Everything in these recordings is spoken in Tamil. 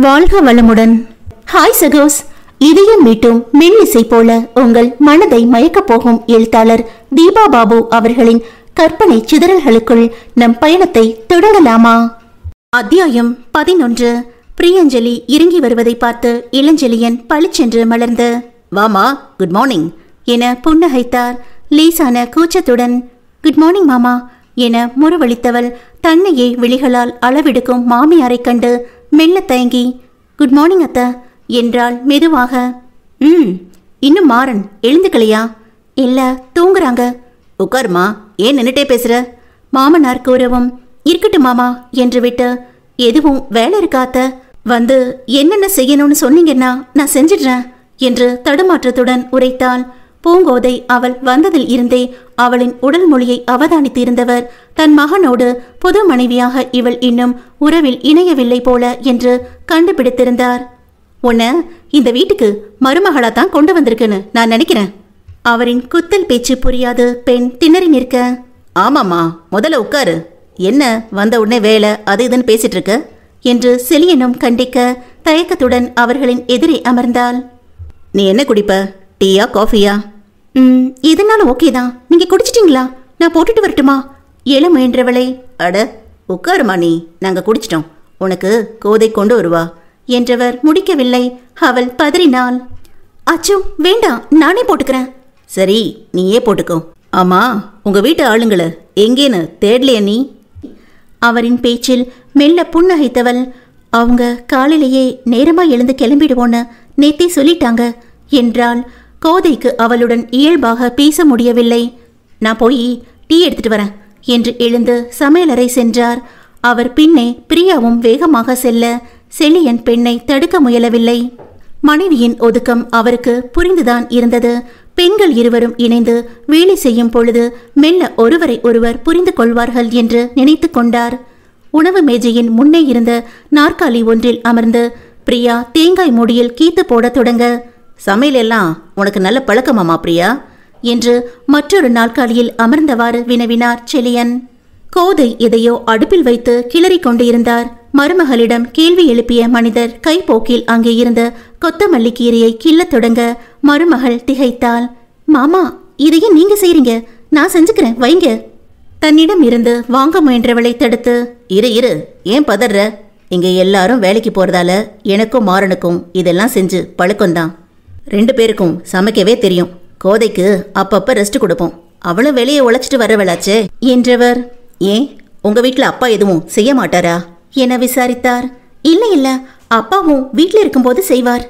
வாழ்க வளமுடன். ஹாய் சகோஸ், இதயம் மீட்டும் மெல்லிசை போல உங்கள் மனதை மயக்கப் போகும் எழுத்தாளர் தீபா பாபு அவர்களின் கற்பனை சிதறல்களுக்குள் நம் பயணத்தை தொடங்கலாமா? அத்தியாயம் 11. பிரியஞ்சலி இறங்கி வருவதை பார்த்து இளஞ்செழியன் பளிச்சென்று மலர்ந்து, வாமா, குட் மார்னிங் என புன்னகைத்தார். லேசான கூச்சத்துடன், குட் மார்னிங் மாமா என முறவளித்தவள் தன்னையே விழிகளால் அளவெடுக்கும் மாமியாரை கண்டு மெல்ல தயங்கி, குட் மார்னிங் அத்த என்றாள் மெதுவாக. இன்னும் மாறன் எழுந்துக்கலையா? இல்ல, தூங்குறாங்க. உட்காருமா, ஏன் நின்னுட்டே பேசுற? மாமனார் கூறவும், இருக்கட்டும் மாமா என்று விட்டு, எதுவும் வேலை இருக்காத்த, வந்து என்னென்ன செய்யணும்னு சொன்னீங்கன்னா நான் செஞ்சிடுறேன் என்று தடுமாற்றத்துடன் உரைத்தாள். பூங்கோதை அவள் வந்ததில் இருந்தே அவளின் உடல் மொழியை அவதானித்து இருந்தவர் தன் மகனோடு புது மனைவியாக இவள் இன்னும் உறவில் இணையவில்லை போல என்று கண்டுபிடித்திருந்தார். உன்ன இந்த வீட்டுக்கு மருமகளா தான் கொண்டு வந்திருக்குன்னு நான் நினைக்கிறேன். அவரின் குத்தல் பேச்சு புரியாது பெண் திணறி நிற்க, ஆமாம்மா, முதல்ல உட்காரு, என்ன வந்த உடனே வேலை அது இதுன்னு பேசிட்டு இருக்க என்று செலியனும் கண்டிக்க தயக்கத்துடன் அவர்களின் எதிரே அமர்ந்தாள். நீ என்ன குடிப்ப, டீயா காஃபியா? எதுனாலும் ஓகே தான். நீங்க குடிச்சிட்டீங்களா? நான் போட்டுட்டு வரட்டுமா? எழ முயன்றவளை, அட உட்காருமா, நீ நாங்க குடிச்சிட்டோம், உனக்கு கோதை கொண்டு வருவா என்றவர் முடிக்கவில்லை. அவள் பதறினாள். அச்சோ வேண்டாம், நானே போட்டுக்கிறேன். சரி, நீயே போட்டுக்கோ. ஆமா, உங்க வீட்டு ஆளுங்களை எங்கேன்னு தேடலைய நீ? அவரின் பேச்சில் மெல்ல புன்னகைத்தவள், அவங்க காலையிலேயே நேரமா எழுந்து கிளம்பிடுவோன்னு நேத்தே சொல்லிட்டாங்க என்றாள். கோதைக்கு அவளுடன் இயல்பாக பேச முடியவில்லை. நான் போய் டீ எடுத்துட்டு வரேன் என்று எழுந்து சமையலறை சென்றார். அவர் பின்னே பிரியாவும் வேகமாக செல்ல செலியன் பெண்ணை தடுக்க முயலவில்லை. மனைவியின் ஒதுக்கம் அவருக்கு புரிந்துதான் இருந்தது. பெண்கள் இருவரும் இணைந்து வேலை செய்யும் பொழுது மெல்ல ஒருவரை ஒருவர் புரிந்து கொள்வார்கள் என்று நினைத்து கொண்டார். உணவு மேஜையின் முன்னே இருந்த நாற்காலி ஒன்றில் அமர்ந்து பிரியா தேங்காய் மூடியில் கீத்து போட தொடங்க, சமையல் எல்லாம் உனக்கு நல்ல பழக்கமாமா பிரியா என்று மற்றொரு நாற்காலியில் அமர்ந்தவாறு வினவினார் செலியன். கோதை எதையோ அடுப்பில் வைத்து கிளறி கொண்டு இருந்தார். மருமகளிடம் கேள்வி எழுப்பிய மனிதர் கைப்போக்கில் அங்கே இருந்த கொத்தமல்லி கீரையை கிள்ளத் தொடங்க மருமகள் திகைத்தாள். மாமா, இதையும் நீங்க செய்றீங்க, நான் செஞ்சுக்கிறேன், வைங்க. தன்னிடம் இருந்து வாங்க முயன்றவளை தடுத்து, இரு, ஏன் பதற? இங்க எல்லாரும் வேலைக்கு போறதால எனக்கும் மாறனுக்கும் இதெல்லாம் செஞ்சு பழக்கம்தான். 2 பேருக்கும் சமைக்கவே தெரியும். கோதைக்கு அப்பப்ப ரெஸ்ட் கொடுப்போம், அவளும் வெளியே உழைச்சிட்டு வரவளாச்சே என்றவர். ஏன் உங்க வீட்டுல அப்பா எதுவும் செய்ய மாட்டாரா என விசாரித்தார். இல்ல, அப்பாவும் வீட்டுல இருக்கும்போது செய்வார்.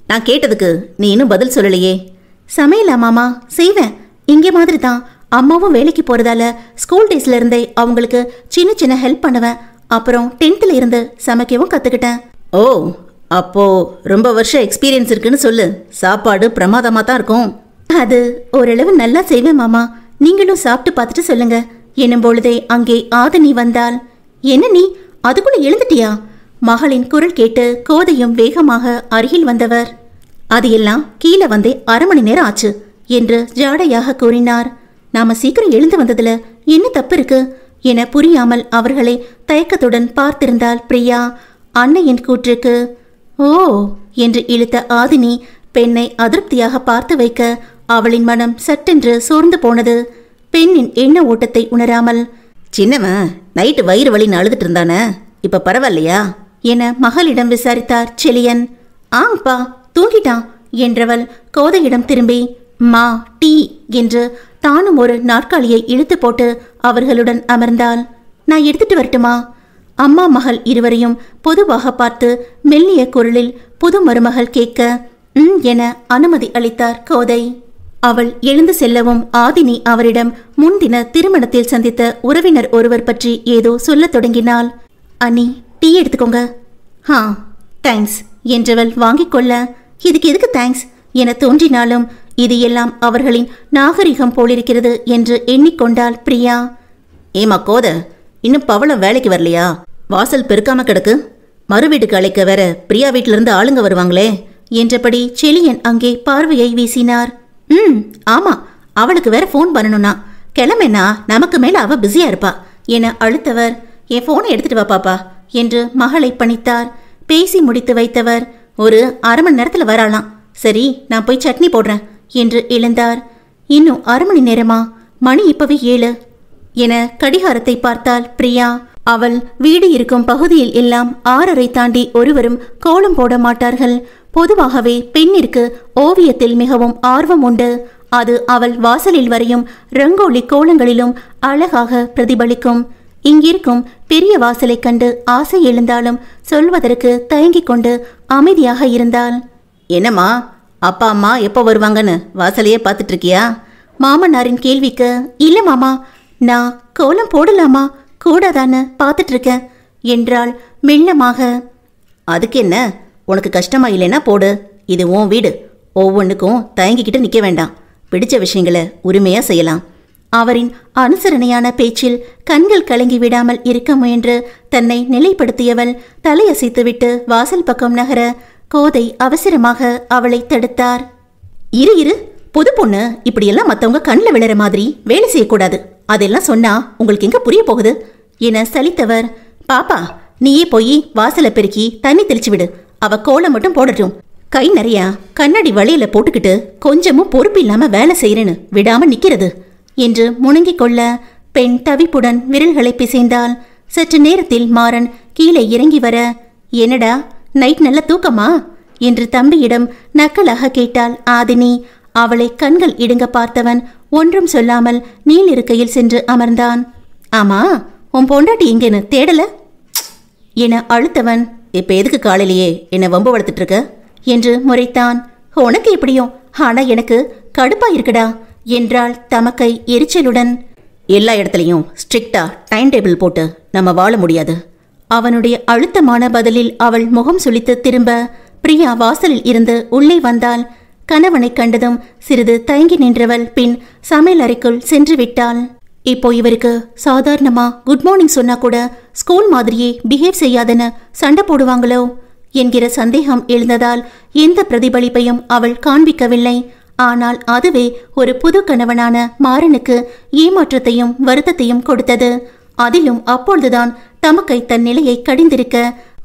நான் கேட்டதுக்கு நீ இன்னும் பதில் சொல்லலையே. சமையலா மாமா? செய்வேன், இங்கே மாதிரி தான். அம்மாவும் வேலைக்கு போறதால ஸ்கூல் டேஸ்ல இருந்தே அவங்களுக்கு சின்ன சின்ன ஹெல்ப் பண்ணுவேன். அப்புறம் 10th இருந்து சமைக்கவும் கத்துக்கிட்டேன். ஓ, அப்போ ரொம்ப வருஷம் எக்ஸ்பீரியன்ஸ் இருக்குன்னு சொல்லு. சாப்பாடு பிரமாதமா தான் இருக்கும். அது ஓரளவு நல்லா செய்வேன் மாமா, நீங்களும் சாப்பிட்டு பார்த்துட்டு சொல்லுங்க என்னும் பொழுதே அங்கே ஆதினி வந்தாள். என்ன நீ அதுக்குள்ள எழுந்துட்டியா? மகளின் குரல் கேட்டு கோதையும் வேகமாக அருகில் வந்தவர், அது எல்லாம் கீழே வந்தே 1/2 மணி நேரம் ஆச்சு என்று ஜாடையாக கூறினார். நாம சீக்கிரம் எழுந்து வந்ததுல என்ன தப்பு இருக்கு என புரியாமல் அவர்களை தயக்கத்துடன் பார்த்திருந்தாள் பிரியா. அன்னையின் கூற்றுக்கு ஓ என்று இழுத்த ஆதினி பெண்ணை அதிருப்தியாக பார்த்து வைக்க அவளின் மனம் சட்டென்று சோர்ந்து போனது. பெண்ணின் எண்ண ஓட்டத்தை உணராமல், சின்னவன் நைட்டு வயிறு வலின்னு அழுதுட்டு இருந்தானே, இப்ப பரவாயில்லையா என மகளிடம் விசாரித்தார் செலியன். ஆம்பா, தூங்கிட்டான் என்றவள் கோதையிடம் திரும்பி, மா டீ என்று தானும் ஒரு நாற்காலியை இழுத்து போட்டு அவர்களுடன் அமர்ந்தாள். நான் எடுத்துட்டு வரட்டுமா? அம்மா மகள் இருவரையும் பொதுவாக பார்த்து மெல்லிய குரலில் புது மருமகள் கேட்க என அனுமதி அளித்தார் கோதை. அவள் எழுந்து செல்லவும் ஆதினி அவரிடம் முன்தின திருமணத்தில் சந்தித்த உறவினர் ஒருவர் பற்றி ஏதோ சொல்லத் தொடங்கினாள். அண்ணி, டீ எடுத்துக்கோங்க. ஹா, தேங்க்ஸ் என்றவள் வாங்கிக் கொள்ள, இதுக்கு எதுக்கு தேங்க்ஸ் என தோன்றினாலும் இது எல்லாம் அவர்களின் நாகரிகம் போலிருக்கிறது என்று எண்ணிக்கொண்டாள் பிரியா. ஏமா கோத, இன்னும் பவளம் வேலைக்கு வரலையா? வாசல் பெருக்காம கிடக்கு. மறு வீட்டுக்கு அழைக்க வேற பிரியா வீட்டிலிருந்து ஆளுங்க வருவாங்களே என்றபடி செலியன் அங்கே பார்வையை வீசினார். ஆமா, அவளுக்கு வேற ஃபோன் பண்ணணும்னா, கிளம்பேனா நமக்கு மேல அவ பிஸியா இருப்பா என அழுத்தவர், என் போனை எடுத்துட்டு வா பாப்பா என்று மகளை பணித்தார். பேசி முடித்து வைத்தவர் ஒரு அரை மணி நேரத்துல வராளாம். சரி, நான் போய் சட்னி போடுறேன் என்று எழுந்தார். இன்னும் அரை மணி நேரமா? மணி இப்பவே 7 என கடிகாரத்தை பார்த்தால் பிரியா. அவள் வீடு இருக்கும் பகுதியில் எல்லாம் 6:30 தாண்டி ஒருவரும் கோலம் போட மாட்டார்கள். பொதுவாகவே பெண்ணிற்கு ஓவியத்தில் மிகவும் ஆர்வம் உண்டு. அது அவள் வாசலில் வரையும் ரங்கோலி கோலங்களிலும் அழகாக பிரதிபலிக்கும். இங்கிருக்கும் பெரிய வாசலை கண்டு ஆசை எழுந்தாலும் சொல்வதற்கு தயங்கிக் கொண்டு அமைதியாக இருந்தாள். என்னம்மா, அப்பா அம்மா எப்போ வருவாங்கன்னு வாசலையே பார்த்துட்டு இருக்கியா? மாமனாரின் கேள்விக்கு இல்ல மாமா, நான் கோலம் போடலாமா கூடாதான்னு பார்த்துட்டு இருக்கேன் என்றாள் மெல்லமாக. அதுக்கு என்ன, உனக்கு கஷ்டமா இல்லைன்னா போடு. இது உன் வீடு. ஒவ்வொன்றுக்கும் தயங்கிக்கிட்டு நிற்க வேண்டாம். பிடிச்ச விஷயங்களை உரிமையா செய்யலாம். அவரின் அனுசரணையான பேச்சில் கண்கள் கலங்கி விடாமல் இருக்க முயன்று தன்னை நிலைப்படுத்தியவள் தலையசைத்துவிட்டு வாசல் பக்கம் நகர கோதை அவசரமாக அவளை தடுத்தார். இரு, புது பொண்ணு இப்படியெல்லாம் மற்றவங்க கண்ணில் விழற மாதிரி வேலை செய்யக்கூடாது. அதெல்லாம் சொன்னா உங்களுக்கு எங்க புரிய போகுது என சலித்தவர், பாப்பா நீயே போய் வாசலை பெருக்கி தண்ணி தெளிச்சு விடு. அவ கோலம் மட்டும் போடட்டும். கை நிறையா கண்ணாடி வளையல போட்டுக்கிட்டு கொஞ்சமும் பொறுப்பு இல்லாம வேலை செய்யறேன்னு விடாம நிக்கிறது என்று முணங்கிக் கொள்ள பெண் தவிப்புடன் விரல்களை பிசைந்தாள். சற்று நேரத்தில் மாறன் கீழே இறங்கி வர, என்னடா நைட் நல்ல தூக்கமா என்று தம்பியிடம் நக்கலாக கேட்டாள் ஆதினி. அவளை கண்கள் இடுங்க பார்த்தவன் ஒன்றும் சொல்லாமல் நீள் இருக்கையில் சென்று அமர்ந்தான். ஆமா, உன் பொண்டாட்டி எங்கன்னு தேடல என அழுத்தவன், இப்ப எதுக்கு காலையிலேயே என்ன வம்பு வளர்த்துட்டு இருக்க என்று முறைத்தான். உனக்கு எப்படியும், ஆனா எனக்கு கடுப்பா இருக்குடா என்றாள் தமக்கை எரிச்சலுடன். எல்லா இடத்துலையும் ஸ்ட்ரிக்டா டைம் டேபிள் போட்டு நம்ம வாழ முடியாது. அவனுடைய அழுத்தமான பதிலில் அவள் முகம் சுளித்து திரும்ப பிரியா வாசலில் இருந்து உள்ளே வந்தாள். கணவனை கண்டதும் சிறிது தயங்கி நின்றவள் பின் சமையல் அறைக்குள் சென்று விட்டாள். இப்போ இவருக்கு சாதாரணமா குட் மார்னிங் சொன்னா கூட ஸ்கூல் மாதிரியே பிஹேவ் செய்யாதன்னு சண்டை போடுவாங்களோ என்கிற சந்தேகம் எழுந்ததால் எந்த பிரதிபலிப்பையும் அவள் காண்பிக்கவில்லை. ஆனால் அதுவே ஒரு புது கணவனான மாறனுக்கு ஏமாற்றத்தையும் வருத்தத்தையும் கொடுத்தது. அதிலும் அப்பொழுதுதான் தமக்கை தன் நிலையை கடிந்திருக்க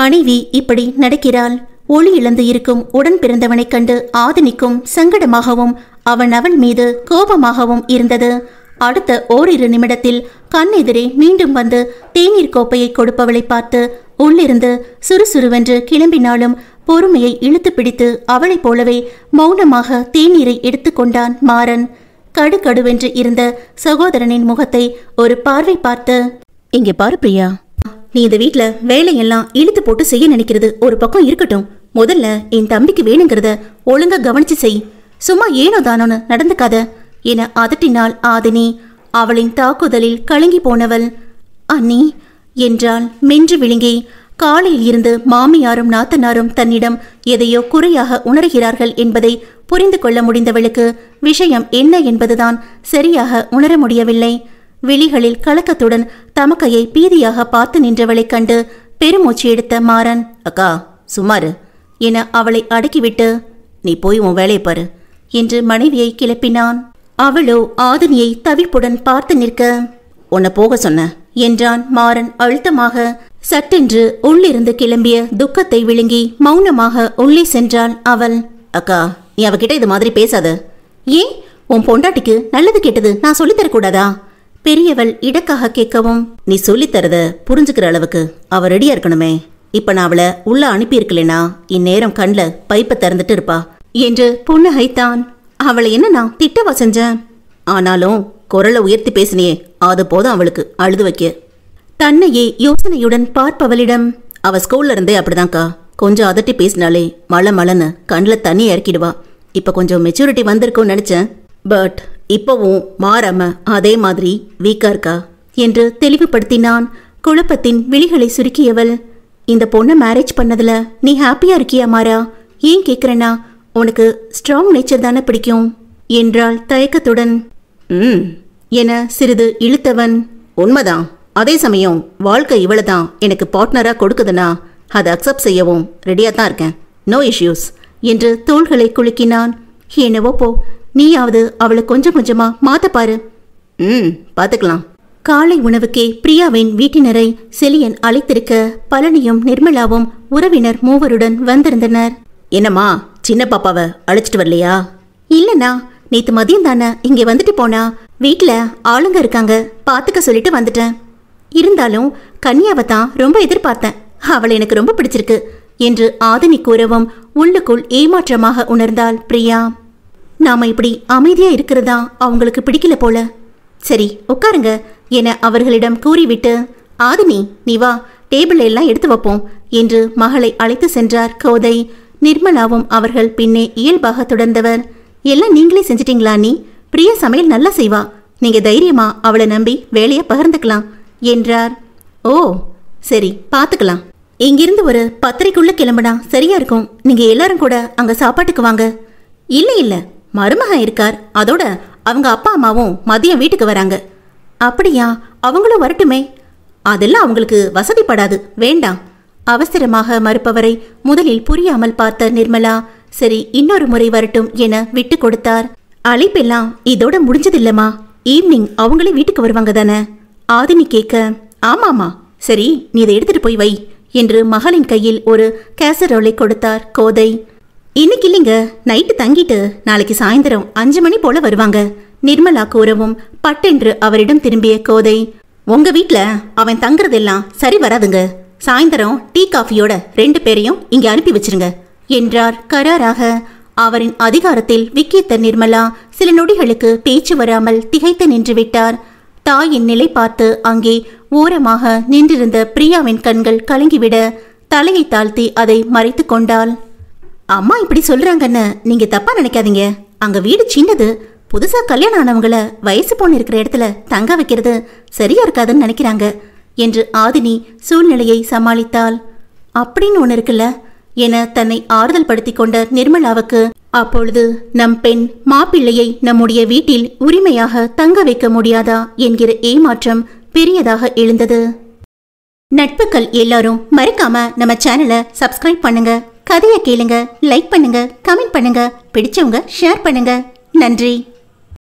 மனைவி இப்படி நடக்கிறாள். ஒளி இழந்து இருக்கும் உடன் பிறந்தவனைக் கண்டு ஆதினிக்கும் சங்கடமாகவும் அவள் மீது கோபமாகவும் இருந்தது. அடுத்த ஓரிரு நிமிடத்தில் கண்ணெதிரே மீண்டும் வந்து தேநீர் கோப்பையை கொடுப்பவளை பார்த்து உள்ளிருந்து சுறுசுறுவென்று கிளம்பினாலும் பொறுமையை இழுத்து பிடித்து அவளைப் போலவே மௌனமாக தேநீரை எடுத்துக்கொண்டான் மாறன். கடுகடுவென்று இருந்த சகோதரனின் முகத்தை ஒரு பார்வை பார்த்து, இங்கே பாரு பிரியா, நீ இந்த வீட்ல வேலையெல்லாம் இழுத்து போட்டு செய்ய நினைக்கிறது ஒரு பக்கம் இருக்கட்டும். முதல்ல என் தம்பிக்கு வேணுங்கிறத ஒழுங்கா கவனிச்சு செய். சும்மா ஏனோ தானோன்னு நடந்துக்காத என அதட்டினாள் ஆதினி. அவளின் தாக்குதலில் கலங்கி போனவள், அண்ணி என்றாள் மென்று விழுங்கி. காலையில் இருந்து மாமியாரும் நாத்தனாரும் தன்னிடம் எதையோ குறையாக உணர்கிறார்கள் என்பதை புரிந்து கொள்ள முடிந்தவளுக்கு விஷயம் என்ன என்பதுதான் சரியாக உணர முடியவில்லை. விழிகளில் கலக்கத்துடன் தமக்கையை பீதியாக பார்த்து நின்றவளைக் கண்டு பெருமூச்சு எடுத்த மாறன், அக்கா சுமாரு என அவளை அடக்கிவிட்டு, நீ போய் உன் வேலையை பாரு என்று மனைவியை கிளப்பினான். அவளோ ஆதினியை தவிப்புடன் பார்த்து நிற்க, உன்னை போக சொன்ன என்றான் மாறன் அழுத்தமாக. சட்டென்று உள்ளிருந்து கிளம்பிய துக்கத்தை விழுங்கி மௌனமாக உள்ளே சென்றாள் அவள். அக்கா, நீ அவகிட்ட இது மாதிரி பேசாத. ஏன், உன் பொண்டாட்டிக்கு நல்லது கெட்டது நான் சொல்லித்தரக்கூடாதா? பெரியவள் இடக்காக கேட்கவும், நீ சொல்லித்தரத புரிஞ்சுக்கிற அளவுக்கு அவ ரெடியா இருக்கணுமே. இப்ப நான் அவளை உள்ள அனுப்பியிருக்கலனா இந்நேரம் கண்ல பைப்பை திறந்துட்டு இருப்பா என்று புன்னகைத்தான். அவளை என்ன நான் திட்டவா செஞ்சேன்? ஆனாலும் குரலை உயர்த்தி பேசினியே, அது போதும் அவளுக்கு அழுது வைக்க. தன்னையே யோசனையுடன் பார்ப்பவளிடம், அவ ஸ்கூல்ல இருந்தே அப்படிதான்க்கா, கொஞ்சம் அதட்டி பேசினாலே மழன்னு கண்ணில் தண்ணி இறக்கிடுவா. இப்ப கொஞ்சம் மெச்சூரிட்டி வந்திருக்கும்னு நினைச்சேன். பட் இப்பவும் மாறாம அதே மாதிரி வீக்கா இருக்கா என்று தெளிவுபடுத்தினான். குழப்பத்தின் விழிகளை சுருக்கியவள், இந்த பொண்ணை மேரேஜ் பண்ணதுல நீ ஹாப்பியா இருக்கியா மாறா? ஏன் கேக்குறேன்னா, உனக்கு ஸ்ட்ராங் நேச்சர் தானே பிடிக்கும் என்றாள் தயக்கத்துடன். என சிறிது இழுத்தவன், உண்மைதான். அதே சமயம் வாழ்க்கை இவ்வளவுதான் எனக்கு பார்ட்னரா கொடுக்குதுன்னா அதை அக்செப்ட் செய்யவும் ரெடியா தான் இருக்கேன். நோ இஷ்யூஸ் என்று தோள்களை குலுக்கினான். என்னவோ போ, நீயாவது அவளை கொஞ்சம் கொஞ்சமா மாத்த பாரு. பார்த்துக்கலாம். காலை உணவுக்கே பிரியாவின் வீட்டினரை செலியன் அழைத்திருக்க பழனியும் நிர்மலாவும் உறவினர் மூவருடன் வந்திருந்தனர். என்னம்மா, சின்ன பாப்பாவை அழைச்சிட்டு வரலையா? இல்லண்ணா, நேத்து மதியம் தானே இங்கே வந்துட்டு போனா. வீட்டுல ஆளுங்க இருக்காங்க, பாத்துக்க சொல்லிட்டு வந்துட்டேன். இருந்தாலும் கன்யாவை தான் ரொம்ப எதிர்பார்த்தேன். அவளை எனக்கு ரொம்ப பிடிச்சிருக்கு என்று ஆதினி கூறவும் உள்ளுக்குள் ஏமாற்றமாக உணர்ந்தாள் பிரியா. நாம இப்படி அமைதியா இருக்கிறதா அவங்களுக்கு பிடிக்கல போல. சரி உட்காருங்க என அவர்களிடம் கூறிவிட்டு, ஆதினி நீ வா, டேபிள் எல்லாம் எடுத்து வைப்போம் என்று மகளை அழைத்து சென்றார் கோதை. நிர்மலாவும் அவர்கள் பின்னே இயல்பாக தொடர்ந்தவர். எல்லாம் நீங்களே செஞ்சிட்டீங்களா? நீ பிரியா சமையல் நல்லா செய்வா, நீங்க தைரியமா அவளை நம்பி வேலையை பகிர்ந்துக்கலாம் என்றார். ஓ சரி, பாத்துக்கலாம். இங்கிருந்து ஒரு 10:30க்குள்ள கிளம்புனா சரியா இருக்கும். நீங்க எல்லாரும் கூட அங்க சாப்பாட்டுக்கு வாங்க. இல்ல இல்ல, மருமகன் இருக்கார், அதோட அவங்க அப்பா அம்மாவும் மதியம் வீட்டுக்கு வராங்க. அப்படியா? அவங்களும் வரட்டுமே. அதெல்லாம் அவங்களுக்கு வசதிப்படாது, வேண்டாம். அவசரமாக மறுப்பவரை முதலில் புரியாமல் பார்த்த நிர்மலா, சரி இன்னொரு முறை வரட்டும் என விட்டு கொடுத்தார். அழைப்பெல்லாம் இதோட முடிஞ்சதில்லம்மா, ஈவினிங் அவங்களே வீட்டுக்கு வருவாங்க தானே? ஆதினி கேட்க, ஆமாமா, சரி நீ இதை எடுத்துட்டு போய் வை என்று மகளின் கையில் ஒரு கேசரோலை கொடுத்தார் கோதை. இன்னைக்கு இல்லைங்க, நைட்டு தங்கிட்டு நாளைக்கு சாயந்தரம் 5 மணி போல வருவாங்க நிர்மலா கூறவும் பட்டென்று அவரிடம் திரும்பிய கோதை, உங்க வீட்டுல அவன் தங்குறதெல்லாம் சரி வராதுங்க. சாயந்தரம் டீ காஃபியோட 2 பேரையும் இங்க அனுப்பி வச்சிருங்க என்றார் கராராக. அவரின் அதிகாரத்தில் விக்கித்த நிர்மலா சில நொடிகளுக்கு பேச்சு வராமல் திகைத்து நின்று விட்டார். தாயின் நிலை பார்த்து அங்கே ஓரமாக நின்றிருந்த பிரியாவின் கண்கள் கலங்கிவிட தலையை தாழ்த்தி அதை மறைத்து கொண்டாள். அம்மா இப்படி சொல்றாங்கன்னு நீங்க தப்பா நினைக்காதீங்க. அங்க வீடு சின்னது, புதுசா கல்யாணம் ஆனவங்கள வயசு பொண்ணு இருக்கிற இடத்துல தங்க வைக்கிறது சரியா இருக்காதுன்னு நினைக்கிறாங்க என்று ஆதினி சூழ்நிலையை சமாளித்தாள். அப்படின்னு ஒன்று இருக்குல்ல என தன்னை ஆறுதல் படுத்தி கொண்ட நிர்மலாவுக்கு அப்பொழுது நம் பெண் மாப்பிள்ளையை நம்முடைய வீட்டில் உரிமையாக தங்க வைக்க முடியாதா என்கிற ஏமாற்றம் பெரியதாக எழுந்தது. நட்புகள் எல்லாரும் மறக்காம நம்ம சேனலை சப்ஸ்கிரைப் பண்ணுங்க, கதையை கேளுங்க, லைக் பண்ணுங்க, கமெண்ட் பண்ணுங்க, பிடிச்சவங்க ஷேர் பண்ணுங்க. நன்றி.